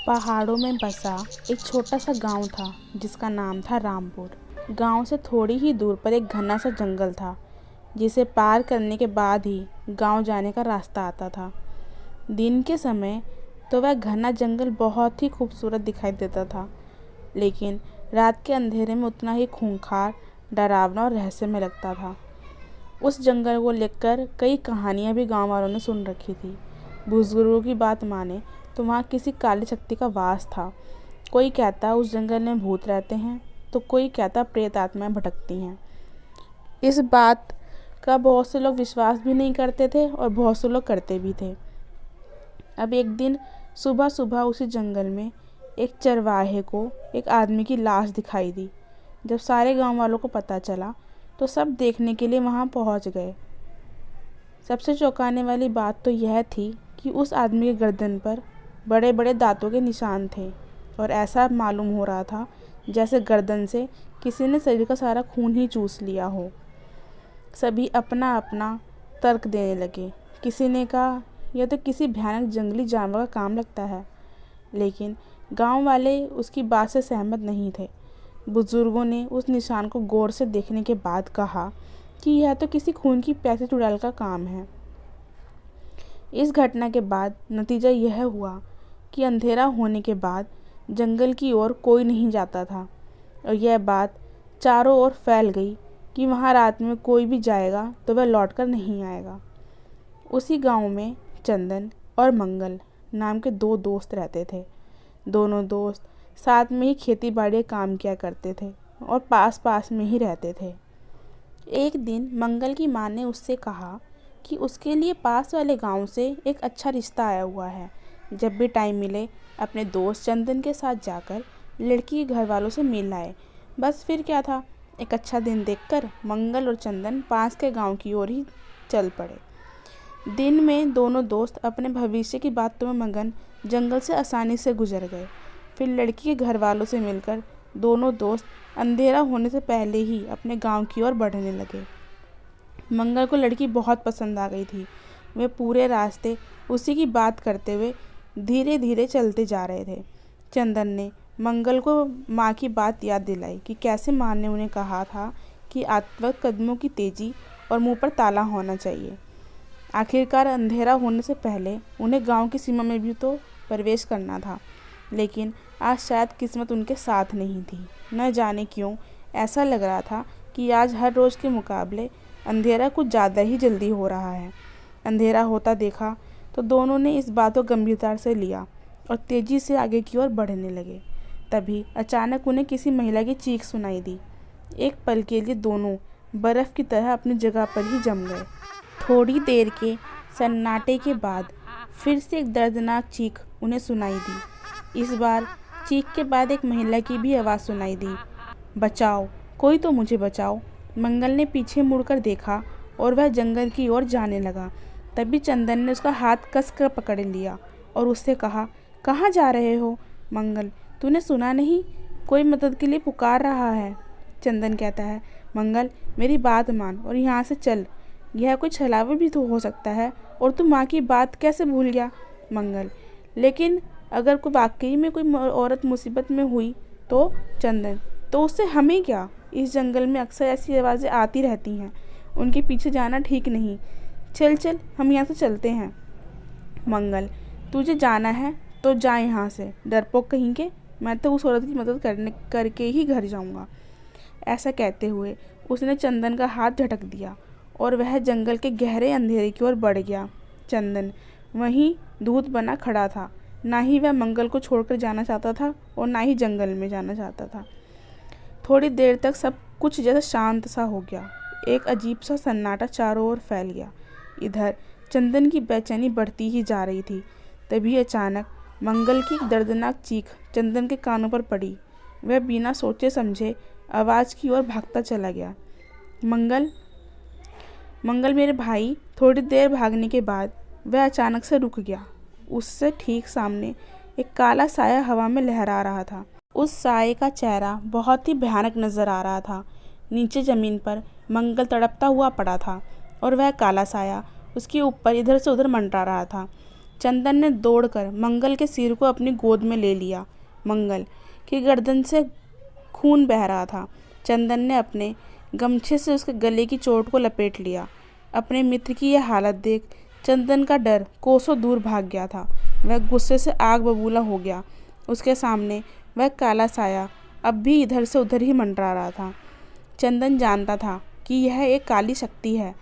पहाड़ों में बसा एक छोटा सा गांव था जिसका नाम था रामपुर। गांव से थोड़ी ही दूर पर एक घना सा जंगल था जिसे पार करने के बाद ही गांव जाने का रास्ता आता था। दिन के समय तो वह घना जंगल बहुत ही खूबसूरत दिखाई देता था, लेकिन रात के अंधेरे में उतना ही खूंखार, डरावना और रहस्यमय लगता था। उस जंगल को लेकर कई कहानियाँ भी गांव वालों ने सुन रखी थी। बुजुर्गों की बात माने तो वहाँ किसी काली शक्ति का वास था। कोई कहता उस जंगल में भूत रहते हैं, तो कोई कहता प्रेत आत्माएं भटकती हैं। इस बात का बहुत से लोग विश्वास भी नहीं करते थे और बहुत से लोग करते भी थे। अब एक दिन सुबह सुबह उसी जंगल में एक चरवाहे को एक आदमी की लाश दिखाई दी। जब सारे गांव वालों को पता चला तो सब देखने के लिए वहां पहुंच गए। सबसे चौंकाने वाली बात तो यह थी कि उस आदमी के गर्दन पर बड़े बड़े दांतों के निशान थे और ऐसा मालूम हो रहा था जैसे गर्दन से किसी ने शरीर का सारा खून ही चूस लिया हो। सभी अपना अपना तर्क देने लगे। किसी ने कहा यह तो किसी भयानक जंगली जानवर का काम लगता है, लेकिन गांव वाले उसकी बात से सहमत नहीं थे। बुजुर्गों ने उस निशान को गौर से देखने के बाद कहा कि यह तो किसी खून की प्यासी चुड़ैल का काम है। इस घटना के बाद नतीजा यह हुआ कि अंधेरा होने के बाद जंगल की ओर कोई नहीं जाता था और यह बात चारों ओर फैल गई कि वहाँ रात में कोई भी जाएगा तो वह लौटकर नहीं आएगा। उसी गांव में चंदन और मंगल नाम के दो दोस्त रहते थे। दोनों दोस्त साथ में ही खेती बाड़ी काम किया करते थे और पास पास में ही रहते थे। एक दिन मंगल की माँ ने उससे कहा कि उसके लिए पास वाले गांव से एक अच्छा रिश्ता आया हुआ है। जब भी टाइम मिले अपने दोस्त चंदन के साथ जाकर लड़की के घर वालों से मिल आए। बस फिर क्या था, एक अच्छा दिन देखकर मंगल और चंदन पास के गांव की ओर ही चल पड़े। दिन में दोनों दोस्त अपने भविष्य की बातों में मगन जंगल से आसानी से गुजर गए। फिर लड़की के घर वालों से मिलकर दोनों दोस्त अंधेरा होने से पहले ही अपने गांव की ओर बढ़ने लगे। मंगल को लड़की बहुत पसंद आ गई थी। वे पूरे रास्ते उसी की बात करते हुए धीरे धीरे चलते जा रहे थे। चंदन ने मंगल को माँ की बात याद दिलाई कि कैसे माँ ने उन्हें कहा था कि आते वक्त कदमों की तेज़ी और मुंह पर ताला होना चाहिए। आखिरकार अंधेरा होने से पहले उन्हें गांव की सीमा में भी तो प्रवेश करना था, लेकिन आज शायद किस्मत उनके साथ नहीं थी। न जाने क्यों ऐसा लग रहा था कि आज हर रोज़ के मुकाबले अंधेरा कुछ ज़्यादा ही जल्दी हो रहा है। अंधेरा होता देखा तो दोनों ने इस बात को गंभीरता से लिया और तेज़ी से आगे की ओर बढ़ने लगे। तभी अचानक उन्हें किसी महिला की चीख सुनाई दी। एक पल के लिए दोनों बर्फ़ की तरह अपनी जगह पर ही जम गए। थोड़ी देर के सन्नाटे के बाद फिर से एक दर्दनाक चीख उन्हें सुनाई दी। इस बार चीख के बाद एक महिला की भी आवाज़ सुनाई दी, बचाओ, कोई तो मुझे बचाओ। मंगल ने पीछे मुड़कर देखा और वह जंगल की ओर जाने लगा। तभी चंदन ने उसका हाथ कस कर पकड़ लिया और उससे कहा, कहाँ जा रहे हो मंगल, तूने सुना नहीं, कोई मदद के लिए पुकार रहा है। चंदन कहता है, मंगल मेरी बात मान और यहाँ से चल, यह कोई छलावा भी तो हो सकता है और तू माँ की बात कैसे भूल गया। मंगल, लेकिन अगर कोई वाकई में कोई औरत मुसीबत में हुई तो। चंदन, तो उससे हमें क्या, इस जंगल में अक्सर ऐसी आवाज़ें आती रहती हैं, उनके पीछे जाना ठीक नहीं। चल चल हम यहाँ से चलते हैं। मंगल, तुझे जाना है तो जा यहाँ से, डरपोक कहीं के, मैं तो उस औरत की मदद करके ही घर जाऊँगा। ऐसा कहते हुए उसने चंदन का हाथ झटक दिया और वह जंगल के गहरे अंधेरे की ओर बढ़ गया। चंदन वहीं दूत बना खड़ा था। ना ही वह मंगल को छोड़कर जाना चाहता था और ना ही जंगल में जाना चाहता था। थोड़ी देर तक सब कुछ जैसा शांत सा हो गया। एक अजीब सा सन्नाटा चारों ओर फैल गया। इधर चंदन की बेचैनी बढ़ती ही जा रही थी। तभी अचानक मंगल की एक दर्दनाक चीख चंदन के कानों पर पड़ी। वह बिना सोचे समझे आवाज़ की ओर भागता चला गया। मंगल, मंगल मेरे भाई। थोड़ी देर भागने के बाद वह अचानक से रुक गया। उससे ठीक सामने एक काला साया हवा में लहरा रहा था। उस साये का चेहरा बहुत ही भयानक नजर आ रहा था। नीचे ज़मीन पर मंगल तड़पता हुआ पड़ा था और वह काला साया उसके ऊपर इधर से उधर मंडरा रहा था। चंदन ने दौड़कर मंगल के सिर को अपनी गोद में ले लिया। मंगल की गर्दन से खून बह रहा था। चंदन ने अपने गमछे से उसके गले की चोट को लपेट लिया। अपने मित्र की यह हालत देख चंदन का डर कोसों दूर भाग गया था। वह गुस्से से आग बबूला हो गया। उसके सामने वह काला साया अब भी इधर से उधर ही मंडरा रहा था। चंदन जानता था कि यह एक काली शक्ति है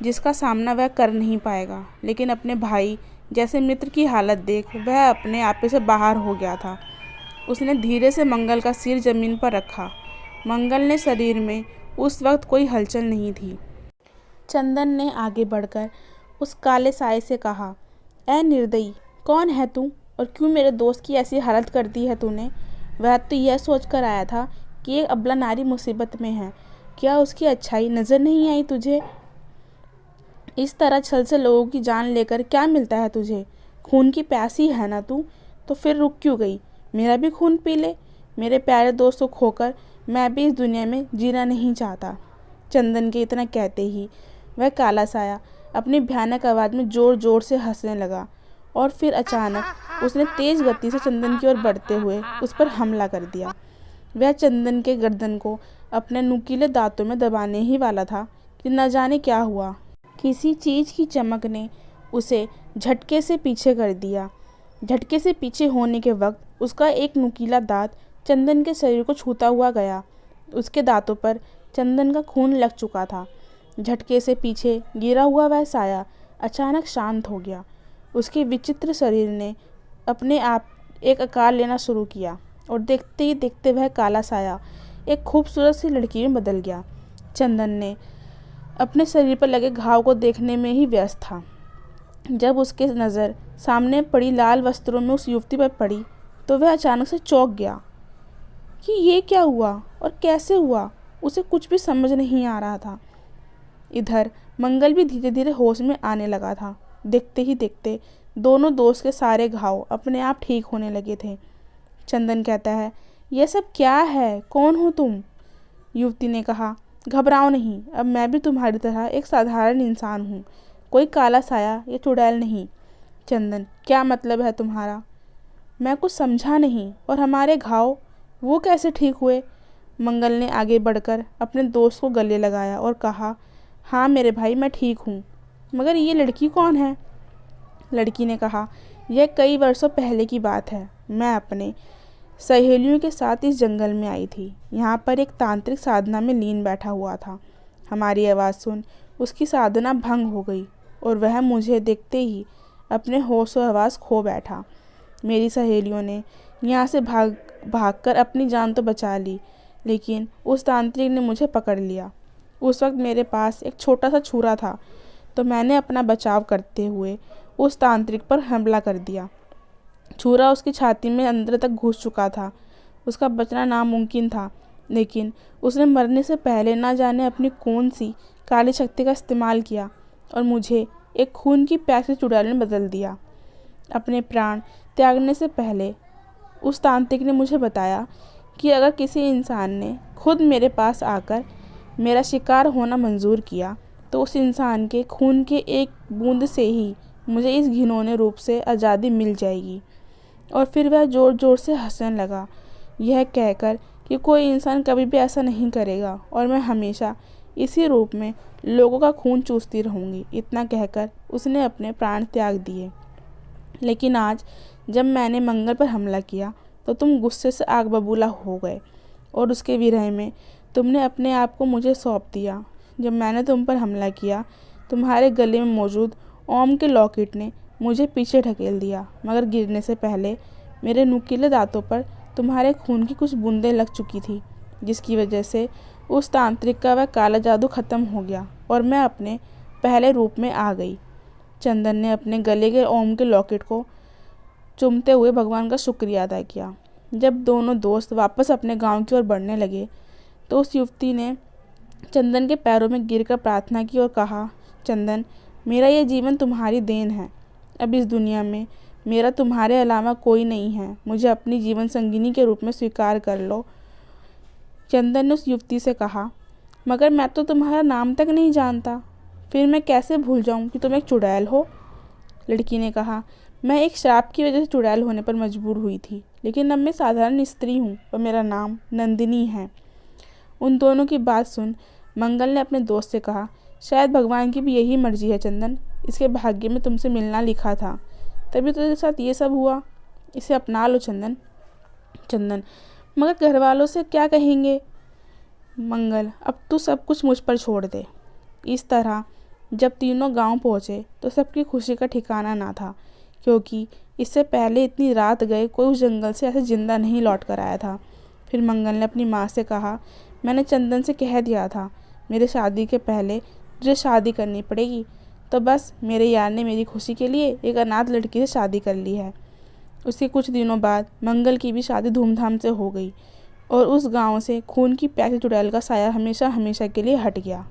जिसका सामना वह कर नहीं पाएगा, लेकिन अपने भाई जैसे मित्र की हालत देख वह अपने आपे से बाहर हो गया था। उसने धीरे से मंगल का सिर जमीन पर रखा। मंगल ने शरीर में उस वक्त कोई हलचल नहीं थी। चंदन ने आगे बढ़कर उस काले साए से कहा, ऐ निर्दयी, कौन है तू और क्यों मेरे दोस्त की ऐसी हालत कर दी है तूने? वह तो यह सोच कर आया था कि एक अबला नारी मुसीबत में है। क्या उसकी अच्छाई नज़र नहीं आई तुझे? इस तरह छल से लोगों की जान लेकर क्या मिलता है तुझे? खून की प्यासी है ना तू? तो फिर रुक क्यों गई? मेरा भी खून पी ले। मेरे प्यारे दोस्त को खोकर मैं भी इस दुनिया में जीना नहीं चाहता। चंदन के इतना कहते ही वह काला साया अपनी भयानक आवाज़ में ज़ोर ज़ोर से हंसने लगा और फिर अचानक उसने तेज़ गति से चंदन की ओर बढ़ते हुए उस पर हमला कर दिया। वह चंदन के गर्दन को अपने नुकीले दांतों में दबाने ही वाला था कि न जाने क्या हुआ। किसी चीज़ की चमक ने उसे झटके से पीछे कर दिया। झटके से पीछे होने के वक्त उसका एक नुकीला दांत चंदन के शरीर को छूता हुआ गया। उसके दांतों पर चंदन का खून लग चुका था। झटके से पीछे गिरा हुआ वह साया अचानक शांत हो गया। उसके विचित्र शरीर ने अपने आप एक आकार लेना शुरू किया और देखते ही देखते वह काला साया एक खूबसूरत सी लड़की में बदल गया। चंदन ने अपने शरीर पर लगे घाव को देखने में ही व्यस्त था। जब उसके नज़र सामने पड़ी लाल वस्त्रों में उस युवती पर पड़ी तो वह अचानक से चौंक गया कि ये क्या हुआ और कैसे हुआ। उसे कुछ भी समझ नहीं आ रहा था। इधर मंगल भी धीरे धीरे होश में आने लगा था। देखते ही देखते दोनों दोस्त के सारे घाव अपने आप ठीक होने लगे थे। चंदन कहता है, यह सब क्या है? कौन हो तुम? युवती ने कहा, घबराओ नहीं, अब मैं भी तुम्हारी तरह एक साधारण इंसान हूँ, कोई काला साया या चुड़ैल नहीं। चंदन, क्या मतलब है तुम्हारा? मैं कुछ समझा नहीं। और हमारे घाव वो कैसे ठीक हुए? मंगल ने आगे बढ़कर अपने दोस्त को गले लगाया और कहा, हाँ मेरे भाई, मैं ठीक हूँ, मगर ये लड़की कौन है? लड़की ने कहा, यह कई वर्षों पहले की बात है। मैं अपने सहेलियों के साथ इस जंगल में आई थी। यहाँ पर एक तांत्रिक साधना में लीन बैठा हुआ था। हमारी आवाज़ सुन उसकी साधना भंग हो गई और वह मुझे देखते ही अपने होश और आवाज़ खो बैठा। मेरी सहेलियों ने यहाँ से भागकर अपनी जान तो बचा ली, लेकिन उस तांत्रिक ने मुझे पकड़ लिया। उस वक्त मेरे पास एक छोटा सा छुरा था, तो मैंने अपना बचाव करते हुए उस तांत्रिक पर हमला कर दिया। छुरा उसकी छाती में अंदर तक घुस चुका था। उसका बचना नामुमकिन था, लेकिन उसने मरने से पहले ना जाने अपनी कौन सी काली शक्ति का इस्तेमाल किया और मुझे एक खून की प्यासी चुड़ैल में बदल दिया। अपने प्राण त्यागने से पहले उस तांत्रिक ने मुझे बताया कि अगर किसी इंसान ने खुद मेरे पास आकर मेरा शिकार होना मंजूर किया तो उस इंसान के खून के एक बूंद से ही मुझे इस घिनौने रूप से आज़ादी मिल जाएगी। और फिर वह ज़ोर ज़ोर से हंसने लगा, यह कहकर कि कोई इंसान कभी भी ऐसा नहीं करेगा और मैं हमेशा इसी रूप में लोगों का खून चूसती रहूँगी। इतना कहकर उसने अपने प्राण त्याग दिए। लेकिन आज जब मैंने मंगल पर हमला किया तो तुम गुस्से से आग बबूला हो गए और उसके विरह में तुमने अपने आप को मुझे सौंप दिया। जब मैंने तुम पर हमला किया, तुम्हारे गले में मौजूद ओम के लॉकेट ने मुझे पीछे ढकेल दिया, मगर गिरने से पहले मेरे नुकीले दांतों पर तुम्हारे खून की कुछ बूंदें लग चुकी थी, जिसकी वजह से उस तांत्रिक का वह काला जादू ख़त्म हो गया और मैं अपने पहले रूप में आ गई। चंदन ने अपने गले के ओम के लॉकेट को चूमते हुए भगवान का शुक्रिया अदा किया। जब दोनों दोस्त वापस अपने गांव की ओर बढ़ने लगे तो उस युवती ने चंदन के पैरों में गिरकर प्रार्थना की और कहा, चंदन, मेरा यह जीवन तुम्हारी देन है। अब इस दुनिया में मेरा तुम्हारे अलावा कोई नहीं है। मुझे अपनी जीवन संगिनी के रूप में स्वीकार कर लो। चंदन ने उस युवती से कहा, मगर मैं तो तुम्हारा नाम तक नहीं जानता, फिर मैं कैसे भूल जाऊं कि तुम एक चुड़ैल हो? लड़की ने कहा, मैं एक श्राप की वजह से चुड़ैल होने पर मजबूर हुई थी, लेकिन अब मैं साधारण स्त्री हूँ और मेरा नाम नंदिनी है। उन दोनों की बात सुन मंगल ने अपने दोस्त से कहा, शायद भगवान की भी यही मर्जी है चंदन, इसके भाग्य में तुमसे मिलना लिखा था, तभी तो तेरे साथ ये सब हुआ। इसे अपना लो चंदन। चंदन, मगर घर वालों से क्या कहेंगे? मंगल, अब तू सब कुछ मुझ पर छोड़ दे। इस तरह जब तीनों गांव पहुंचे तो सबकी खुशी का ठिकाना ना था, क्योंकि इससे पहले इतनी रात गए कोई उस जंगल से ऐसे जिंदा नहीं लौट कर आया था। फिर मंगल ने अपनी माँ से कहा, मैंने चंदन से कह दिया था मेरे शादी के पहले तुझे शादी करनी पड़ेगी, तो बस मेरे यार ने मेरी खुशी के लिए एक अनाथ लड़की से शादी कर ली है। उसके कुछ दिनों बाद मंगल की भी शादी धूमधाम से हो गई और उस गांव से खून की प्यासी चुड़ैल का साया हमेशा हमेशा के लिए हट गया।